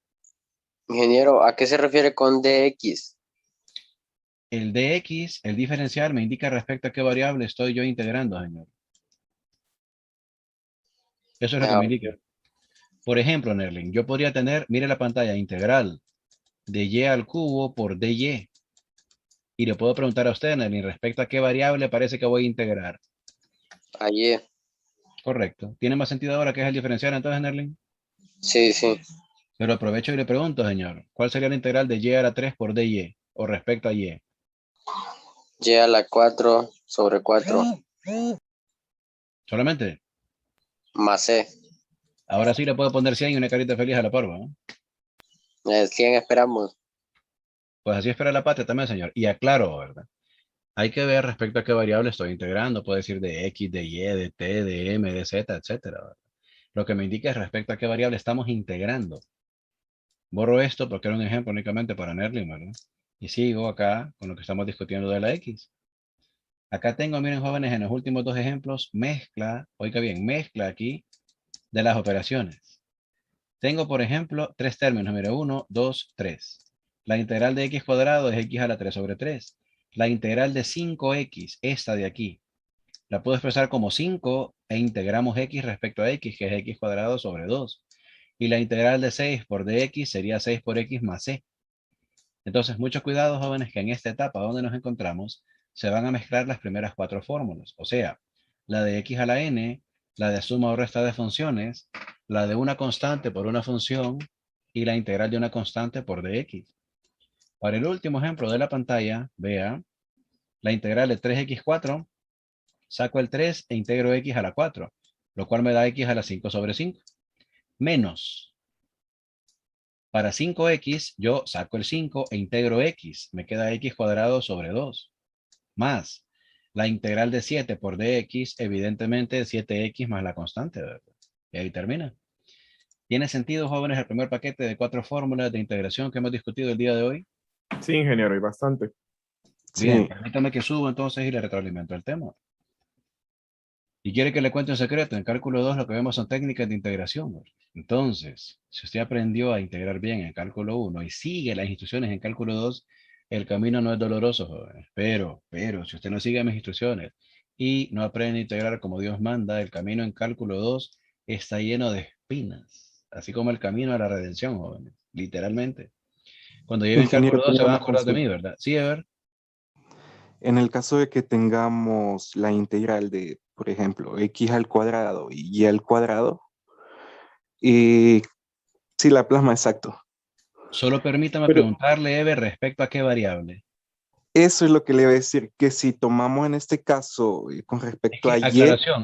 Ingeniero, ¿a qué se refiere con DX? El dx, el diferencial, me indica respecto a qué variable estoy yo integrando, señor. Eso es lo que me indica. Por ejemplo, Nerlin, yo podría tener, mire la pantalla, integral de y al cubo por dy. Y le puedo preguntar a usted, Nerlin, respecto a qué variable parece que voy a integrar. A Y. Correcto. ¿Tiene más sentido ahora que es el diferencial entonces, Nerlin? Sí, sí. Pero aprovecho y le pregunto, señor, ¿cuál sería la integral de y a la 3 por dy? O respecto a y. Y a la 4 sobre 4 Solamente. más C. Ahora sí le puedo poner 100 y una carita feliz a la porva, ¿no? 100 esperamos. Pues así espera la patria también, señor. Y aclaro, ¿verdad? Hay que ver respecto a qué variable estoy integrando. Puede decir de X, de Y, de T, de M, de Z, etcétera, ¿verdad? Lo que me indica es respecto a qué variable estamos integrando. Borro esto porque era un ejemplo únicamente para Nerlin, ¿verdad? Y sigo acá con lo que estamos discutiendo de la X. Acá tengo, miren jóvenes, en los últimos dos ejemplos, mezcla, oiga bien, mezcla aquí de las operaciones. Tengo, por ejemplo, tres términos, mira, 1, 2, 3. La integral de x cuadrado es x a la 3 sobre 3. La integral de 5x, esta de aquí, la puedo expresar como 5 e integramos x respecto a x, que es x cuadrado sobre 2. Y la integral de 6 por dx sería 6 por x más c. Entonces, mucho cuidado, jóvenes, que en esta etapa donde nos encontramos, se van a mezclar las primeras cuatro fórmulas. O sea, la de x a la n, la de suma o resta de funciones, la de una constante por una función y la integral de una constante por dx. Para el último ejemplo de la pantalla, vea, la integral de 3x4, saco el 3 e integro x a la 4, lo cual me da x a la 5 sobre 5. Menos, para 5x, yo saco el 5 e integro x, me queda x cuadrado sobre 2. Más, la integral de 7 por dx, evidentemente 7x más la constante, ¿verdad? Y ahí termina. ¿Tiene sentido, jóvenes, el primer paquete de 4 fórmulas de integración que hemos discutido el día de hoy? Sí, ingeniero, y bastante. Bien, Sí. permítame que suba entonces y le retroalimento el tema. Y quiere que le cuente un secreto, en cálculo 2 lo que vemos son técnicas de integración, ¿verdad? Entonces, si usted aprendió a integrar bien en cálculo 1 y sigue las instrucciones en cálculo 2, el camino no es doloroso, jóvenes. Pero, si usted no sigue mis instrucciones y no aprende a integrar como Dios manda, el camino en cálculo 2 está lleno de espinas, así como el camino a la redención, jóvenes, literalmente. Cuando lleven Ingeniero, cálculo 2 se tengo van a una acordar de mí, consulta. ¿verdad? Sí, a ver. En el caso de que tengamos la integral de, por ejemplo, x al cuadrado y y al cuadrado, y si la plasma exacto. Solo permítame Pero preguntarle, Ever, respecto a qué variable. eso es lo que le voy a decir, que si tomamos en este caso con Es respecto a que y,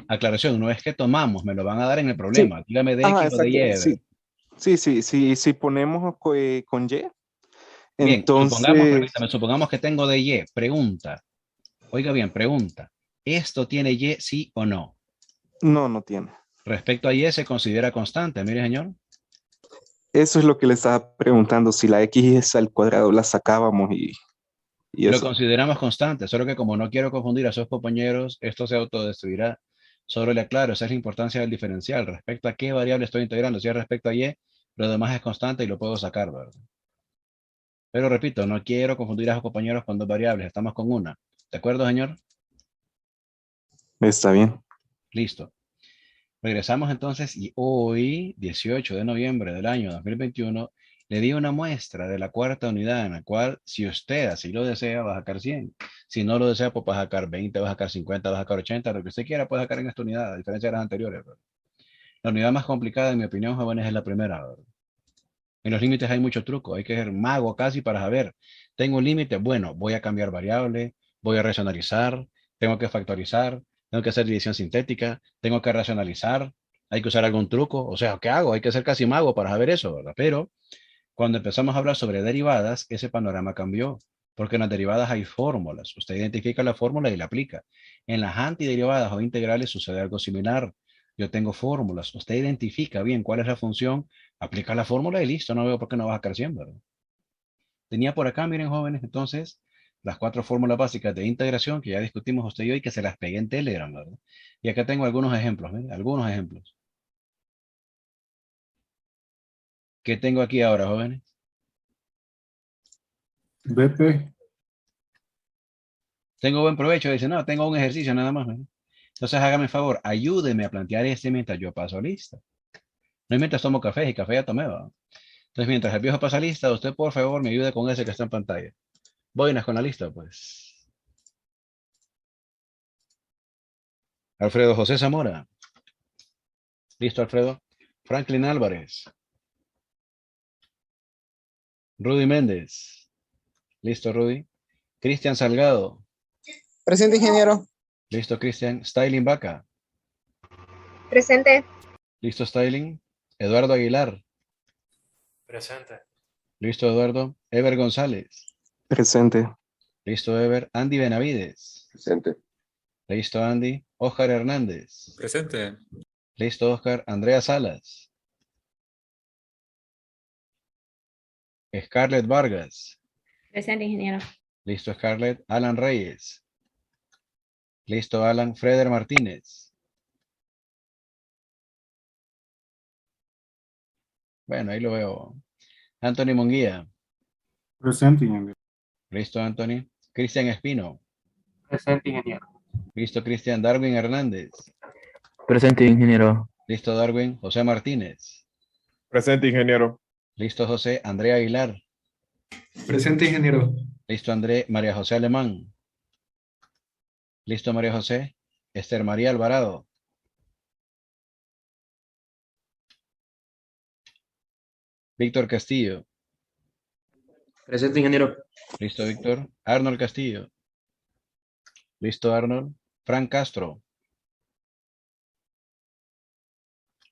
aclaración, no es que tomamos, me lo van a dar en el sí, problema. Dígame de ajá, X o de Y, exacto, Ever. si ponemos con y, Bien, entonces, supongamos que tengo de Y. Pregunta. Oiga bien, pregunta. ¿Esto tiene Y, sí o no? no tiene. Respecto a Y se considera constante, mire, señor. Eso es lo que le estaba preguntando, si la x al cuadrado la sacábamos y Lo eso. consideramos constante, solo que como no quiero confundir a sus compañeros, esto se autodestruirá. Solo le aclaro, esa es la importancia del diferencial. Respecto a qué variable estoy integrando. Si es respecto a Y, lo demás es constante y lo puedo sacar, ¿verdad? Pero repito, no quiero confundir a sus compañeros con dos variables. Estamos con una. ¿De acuerdo, señor? Está bien. Listo. Regresamos entonces y hoy, 18 de noviembre del año 2021, le di una muestra de la cuarta unidad en la cual, si usted así lo desea, va a sacar 100. Si no lo desea, pues va a sacar 20, va a sacar 50, va a sacar 80, lo que usted quiera puede sacar en esta unidad, a diferencia de las anteriores, ¿verdad? La unidad más complicada, en mi opinión, jóvenes, es la primera, ¿verdad? En los límites hay mucho truco, hay que ser mago casi para saber. Tengo un límite, bueno, voy a cambiar variable, voy a racionalizar, tengo que factorizar, tengo que hacer división sintética, tengo que racionalizar, hay que usar algún truco, o sea, ¿qué hago? Hay que ser casi mago para saber eso, ¿verdad? Pero cuando empezamos a hablar sobre derivadas, ese panorama cambió, porque en las derivadas hay fórmulas. Usted identifica la fórmula y la aplica. En las antiderivadas o integrales sucede algo similar. Yo tengo fórmulas. Usted identifica bien cuál es la función, aplica la fórmula y listo. No veo por qué no vas a sacar 100, ¿verdad? Tenía por acá, miren jóvenes, entonces, las 4 fórmulas básicas de integración que ya discutimos usted y yo y que se las pegué en Telegram, ¿verdad? Y acá tengo algunos ejemplos, ¿ven? Algunos ejemplos. ¿Qué tengo aquí ahora, jóvenes? BP. Tengo buen provecho. Dice, no, tengo un ejercicio nada más, ¿verdad? Entonces, hágame el favor, ayúdeme a plantear este mientras yo paso lista. No es mientras tomo café, y café ya tomé, ¿verdad? Entonces, mientras el viejo pasa lista, usted por favor me ayude con ese que está en pantalla. Voy con la lista, pues. Alfredo José Zamora. Listo, Alfredo. Franklin Álvarez. Rudy Méndez. Listo, Rudy. Cristian Salgado. Presente, ingeniero. Listo, Cristian. Styling Vaca. Presente. Listo, Styling. Eduardo Aguilar. Presente. Listo, Eduardo. Ever González. Presente. Listo, Ever. Andy Benavides. Presente. Listo, Andy. Oscar Hernández. Presente. Listo, Oscar. Andrea Salas. Scarlett Vargas. Presente, ingeniero. Listo, Scarlett. Alan Reyes. Listo, Alan. Freder Martínez. Bueno, ahí lo veo. Anthony Monguía. Presente, ingeniero. Listo, Anthony. Cristian Espino. Presente, ingeniero. Listo, Cristian. Darwin Hernández. Presente, ingeniero. Listo, Darwin. José Martínez. Presente, ingeniero. Listo, José. Andrea Aguilar. Presente, ingeniero. Listo, André. María José Alemán. Listo, María José. Esther María Alvarado. Víctor Castillo. Presente, ingeniero. Listo, Víctor. Arnold Castillo. Listo, Arnold. Frank Castro.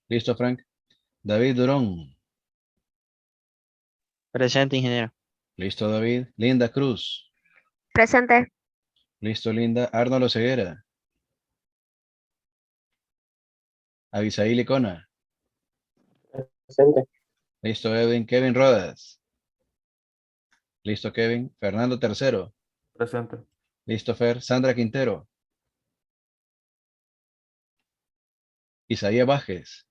Listo, Frank. David Durón. Presente, ingeniero. Listo, David. Linda Cruz. Presente. Listo, Linda. Arnold Oseguera. Abisaí Licona. Presente. Listo, Edwin. Kevin Rodas. Listo, Kevin. Fernando Tercero. Presente. Listo, Fer. Sandra Quintero. Isaías Vázquez.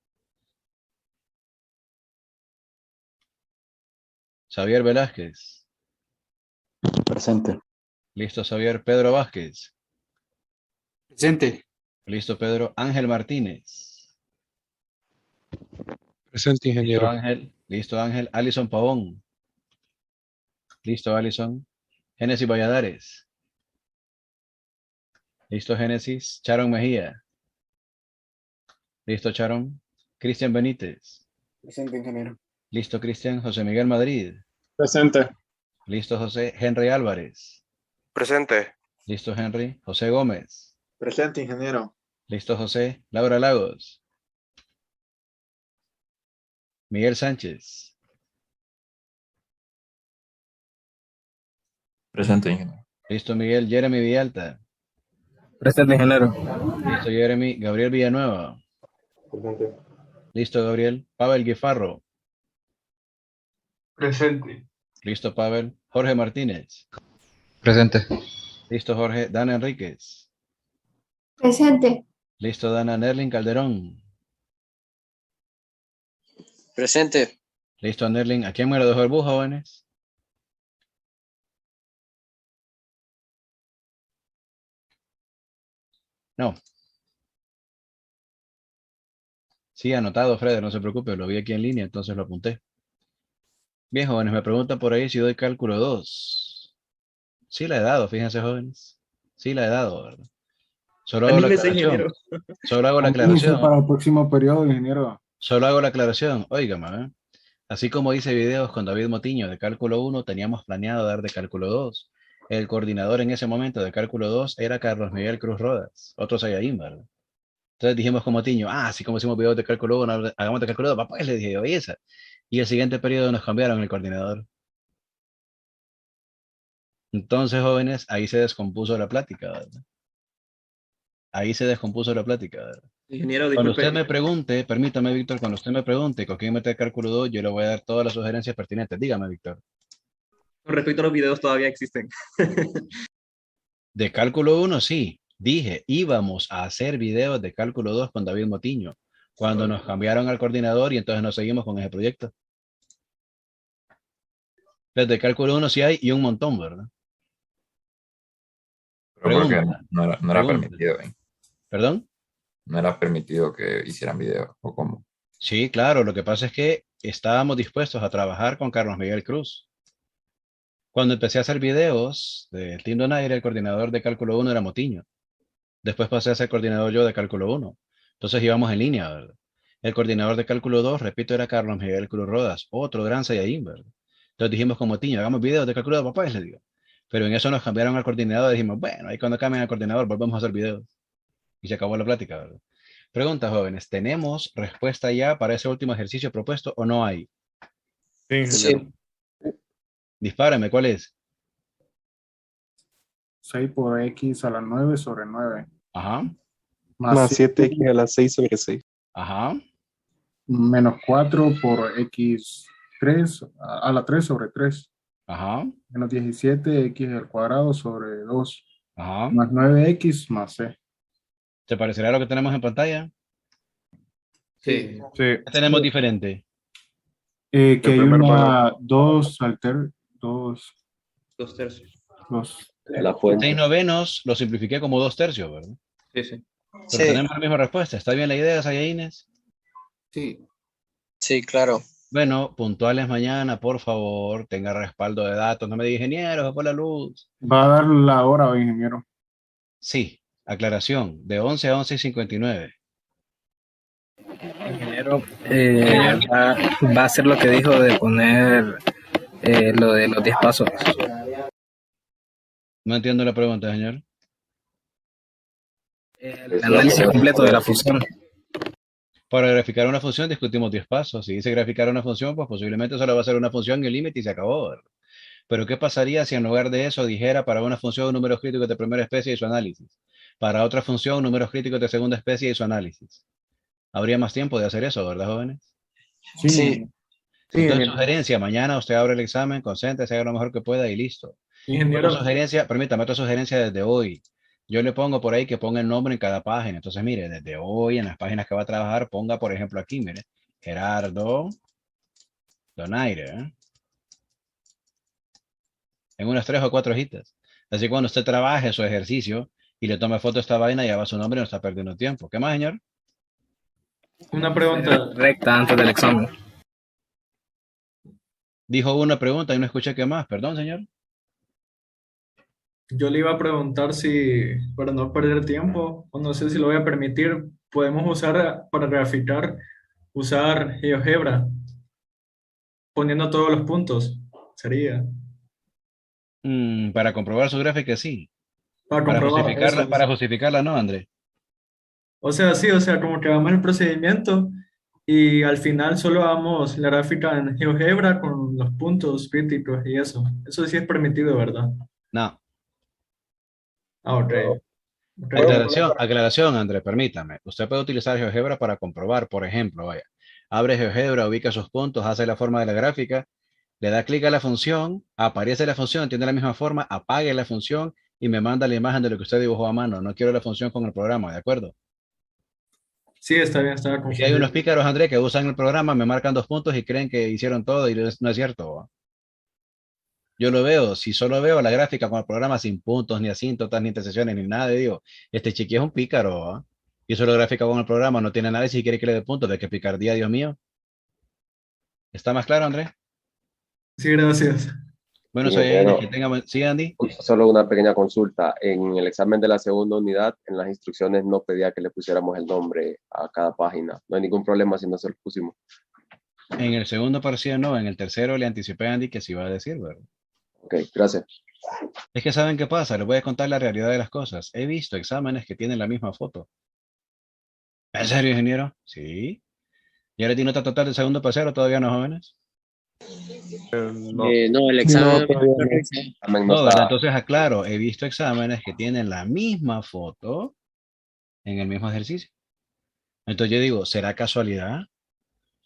Xavier Velázquez. Presente. Listo, Xavier. Pedro Vázquez. Presente. Listo, Pedro. Ángel Martínez. Presente, Listo, ingeniero. Ángel. Listo, Ángel. Alison Pavón. Listo, Alison. Génesis Valladares. Listo, Génesis. Sharon Mejía. Listo, Sharon. Cristian Benítez. Presente, ingeniero. Listo, Cristian. José Miguel Madrid. Presente. Listo, José. Henry Álvarez. Presente. Listo, Henry. José Gómez. Presente, ingeniero. Listo, José. Laura Lagos. Miguel Sánchez. Presente, ingeniero. Listo, Miguel. Jeremy Villalta. Presente, ingeniero. Listo, Jeremy. Gabriel Villanueva. Presente. Listo, Gabriel. Pavel Guifarro. Presente. Listo, Pavel. Jorge Martínez. Presente. Listo, Jorge. Dana Enríquez. Presente. Listo, Dana. Nerlin Calderón. Presente. Listo, Nerlin. ¿A quién me lo dejó el bus, jóvenes? No. Sí, anotado, Fred, no se preocupe, lo vi aquí en línea, entonces lo apunté. Bien, jóvenes, me preguntan por ahí si doy cálculo 2. Sí la he dado, fíjense, jóvenes. Sí la he dado, ¿verdad? Solo hago la Anímese, aclaración. ingeniero. Solo hago la Anímese para aclaración. el próximo periodo, ingeniero. Solo hago la aclaración. Óigame, ¿eh? Así como hice videos con David Motiño de cálculo 1, teníamos planeado dar de cálculo 2. El coordinador en ese momento de cálculo 2 era Carlos Miguel Cruz Rodas, otro Saiyajin, ¿verdad? Entonces dijimos con Motiño, así como hicimos videos de cálculo 1, hagamos de cálculo 2, papá, pues le dije, oye, esa. Y el siguiente periodo nos cambiaron el coordinador. Entonces, jóvenes, ahí se descompuso la plática, ¿verdad? Ahí se descompuso la plática, ¿verdad? Ingeniero, Cuando disculpe. usted me pregunte, permítame, Víctor, cuando usted me pregunte con quién meter cálculo 2, yo le voy a dar todas las sugerencias pertinentes. Dígame, Víctor. Con respecto a los videos, todavía existen. De cálculo 1, sí. Dije, íbamos a hacer videos de cálculo 2 con David Motiño. Cuando nos cambiaron al coordinador y entonces nos seguimos con ese proyecto. Desde cálculo 1 sí hay y un montón, ¿verdad? Pero porque Pregunta. no era Pregunta. permitido, ¿eh? ¿Perdón? No era permitido que hicieran video, ¿o cómo? Sí, claro. Lo que pasa es que estábamos dispuestos a trabajar con Carlos Miguel Cruz. Cuando empecé a hacer videos de Team Donaire, el coordinador de cálculo 1 era Motiño. Después pasé a ser coordinador yo de cálculo 1. Entonces íbamos en línea, ¿verdad? El coordinador de cálculo 2, repito, era Carlos Miguel Cruz Rodas, otro gran Saiyajin, ¿verdad? Entonces dijimos como Tiño, hagamos videos de cálculo 2, papá, y le digo. Pero en eso nos cambiaron al coordinador y dijimos, bueno, ahí cuando cambien al coordinador volvemos a hacer videos. Y se acabó la plática, ¿verdad? Pregunta, jóvenes, ¿tenemos respuesta ya para ese último ejercicio propuesto o no hay? Sí, Sí. ingeniero. Dispárame, ¿cuál es? 6 por x a la 9 sobre 9. Ajá, Más 7x a la 6 sobre 6. ajá, Menos 4 por x3 a la 3 sobre 3. ajá, Menos 17 x al cuadrado sobre 2. ajá. Más 9x más c. ¿Te parecerá lo que tenemos en pantalla? Sí. Sí. ¿Qué tenemos diferente? Que El hay primer una 2 2. 2/3. La fuente. 6 novenos lo simplifiqué como 2 tercios, ¿verdad? Sí, sí. Pero Sí, tenemos la misma respuesta. ¿Está bien la idea, Saiyajines? Sí. sí, claro. Bueno, puntuales mañana, por favor, tenga respaldo de datos. No me diga, ingeniero, se fue la luz. Va a dar la hora, ingeniero. Sí, aclaración, de 11 a 11:59. Ingeniero, va a hacer lo que dijo de poner lo de los 10 pasos. No entiendo la pregunta, señor. El análisis completo de la función. Para graficar una función discutimos 10 pasos. Si dice graficar una función, pues posiblemente solo va a ser una función y el límite y se acabó, ¿verdad? Pero ¿qué pasaría si en lugar de eso dijera para una función números críticos de primera especie y su análisis? Para otra función números críticos de segunda especie y su análisis. Habría más tiempo de hacer eso, ¿verdad, jóvenes? Sí. Sí. Entonces, ingeniero. sugerencia, mañana usted abre el examen, concéntrese, haga lo mejor que pueda y listo. Ingeniero, Otra sugerencia, permítame, otra sugerencia desde hoy. Yo le pongo por ahí que ponga el nombre en cada página. Entonces, mire, desde hoy en las páginas que va a trabajar, ponga, por ejemplo, aquí, mire, Gerardo Donaire, ¿eh? En unas 3 o 4 hojitas. Así que cuando usted trabaje su ejercicio y le tome foto a esta vaina, ya va su nombre y no está perdiendo tiempo. ¿Qué más, señor? una pregunta. Recta antes del examen. Dijo una pregunta y no escuché qué más. Perdón, señor. Yo le iba a preguntar si, para no perder tiempo, o no sé si lo voy a permitir, podemos usar para graficar, usar GeoGebra, poniendo todos los puntos. Sería. Para comprobar su gráfica, sí. Para comprobar eso. Para justificarla, no, André. O sea, sí, o sea, como que hagamos el procedimiento y al final solo hagamos la gráfica en GeoGebra con los puntos críticos y eso. Eso sí es permitido, ¿verdad? No. Ah, ok. Ok. Aclaración, André, permítame. Usted puede utilizar GeoGebra para comprobar, por ejemplo, vaya. Abre GeoGebra, ubica sus puntos, hace la forma de la gráfica, le da clic a la función, aparece la función, tiene la misma forma, apague la función y me manda la imagen de lo que usted dibujó a mano. No quiero la función con el programa, ¿de acuerdo? Sí, está bien, estaba Porque hay confundido. unos pícaros, André, que usan el programa, me marcan 2 puntos y creen que hicieron todo y no es cierto, ¿va? Yo lo veo, si solo veo la gráfica con el programa sin puntos, ni asíntotas, ni intersecciones, ni nada, digo, este chiqui es un pícaro, ¿va? Y solo gráfica con el programa, no tiene análisis y quiere que le dé puntos, de qué picardía, Dios mío. ¿Está más claro, André? Sí, gracias. Bueno, Ingeniero. que tenga... Sí, Andy. Solo una pequeña consulta. En el examen de la segunda unidad, en las instrucciones no pedía que le pusiéramos el nombre a cada página. No hay ningún problema si no se lo pusimos. En el segundo parcial no, en el tercero le anticipé a Andy que sí iba a decir, ¿verdad? Ok, gracias. Es que ¿saben qué pasa? Les voy a contar la realidad de las cosas. He visto exámenes que tienen la misma foto. ¿En serio, ingeniero? Sí. ¿Y ahora tiene nota total del segundo parcial o todavía no, jóvenes? No. No, el examen. No, ¿verdad? Entonces aclaro, he visto exámenes que tienen la misma foto en el mismo ejercicio. Entonces yo digo, ¿será casualidad?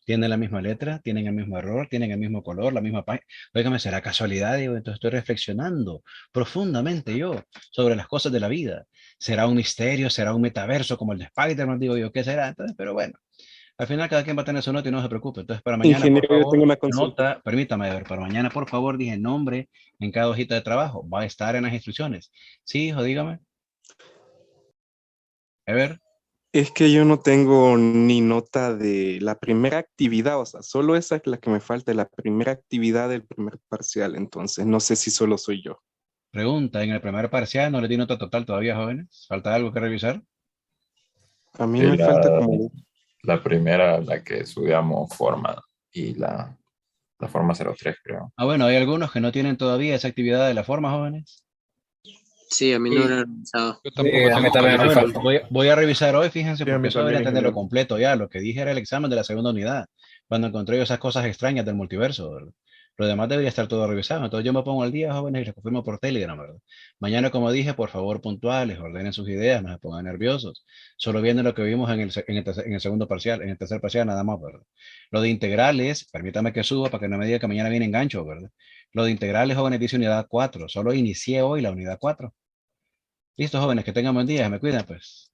¿Tienen la misma letra? ¿Tienen el mismo error? ¿Tienen el mismo color? ¿La misma página? Óigame, ¿será casualidad? Digo, entonces estoy reflexionando profundamente yo sobre las cosas de la vida. ¿Será un misterio? ¿Será un metaverso como el de Spider-Man? Digo yo, ¿qué será? Entonces, pero bueno, al final cada quien va a tener su nota y no se preocupe. Entonces, para mañana, Ingeniero, por yo favor, tengo una consulta. nota, permítame ver, para mañana, por favor, dije nombre en cada hojita de trabajo. Va a estar en las instrucciones. Sí, hijo, dígame. A ver. Es que yo no tengo ni nota de la primera actividad, o sea, solo esa es la que me falta, la primera actividad del primer parcial, entonces no sé si solo soy yo. Pregunta, ¿en el primer parcial no le di nota total todavía, jóvenes? ¿Falta algo que revisar? A mí Sí, me falta como... la primera, la que estudiamos forma y la forma 03, creo. Ah, bueno, hay algunos que no tienen todavía esa actividad de la forma, jóvenes. Sí, a mí no me lo he revisado. Yo tampoco a mí tengo también me claro. falta. Voy a revisar hoy, fíjense, Sí, a porque mí eso debería también, entenderlo ingeniero. completo ya. Lo que dije era el examen de la segunda unidad, cuando encontré yo esas cosas extrañas del multiverso, ¿verdad? Lo demás debería estar todo revisado. Entonces yo me pongo al día, jóvenes, y les confirmo por Telegram, ¿verdad? Mañana, como dije, por favor, puntuales, ordenen sus ideas, no se pongan nerviosos. Solo vienen lo que vimos en el segundo parcial, en el tercer parcial, nada más, ¿verdad? Lo de integrales, permítame que suba para que no me diga que mañana viene engancho, ¿verdad? Lo de integrales, jóvenes, dice unidad 4. Solo inicié hoy la unidad 4. Listo, jóvenes, que tengan buen día, me cuidan, pues.